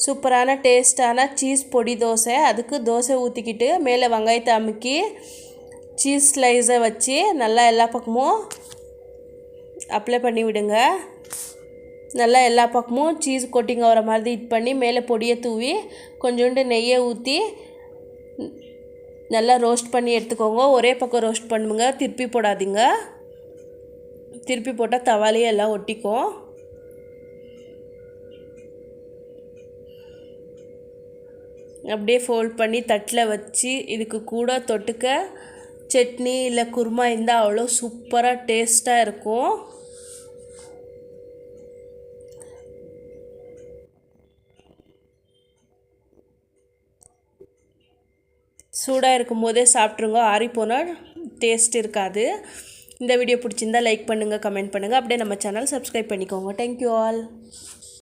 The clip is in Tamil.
சூப்பரான டேஸ்டான சீஸ் பொடி தோசை. அதுக்கு தோசை ஊற்றிக்கிட்டு மேலே வெங்காயத்தை அமுக்கி சீஸ் ஸ்லைஸை வச்சு நல்லா எல்லா பக்கமும் அப்ளை பண்ணி விடுங்க. நல்லா எல்லா பக்கமும் சீஸ் கோட்டிங் ஆகிற மாதிரி இது பண்ணி மேலே பொடியை தூவி கொஞ்சோண்டு நெய்யை ஊற்றி நல்லா ரோஸ்ட் பண்ணி எடுத்துக்கோங்க. ஒரே பக்கம் ரோஸ்ட் பண்ணுங்க, திருப்பி போடாதீங்க. திருப்பி போட்டால் தவாலையே எல்லாம் ஒட்டிக்கும். அப்படியே ஃபோல்ட் பண்ணி தட்டில் வச்சு இதுக்கு கூட தொட்டுக்க சட்னி இல்லை குருமா இருந்தால் அவ்வளோ சூப்பராக டேஸ்ட்டாக இருக்கும். சூடாக இருக்கும் போதே சாப்பிட்ருங்க, ஆறி போனால் டேஸ்ட் இருக்காது. இந்த வீடியோ பிடிச்சிருந்தால் லைக் பண்ணுங்கள், கமெண்ட் பண்ணுங்கள். அப்படியே நம்ம சேனல் சப்ஸ்கிரைப் பண்ணிக்கோங்க. Thank you all.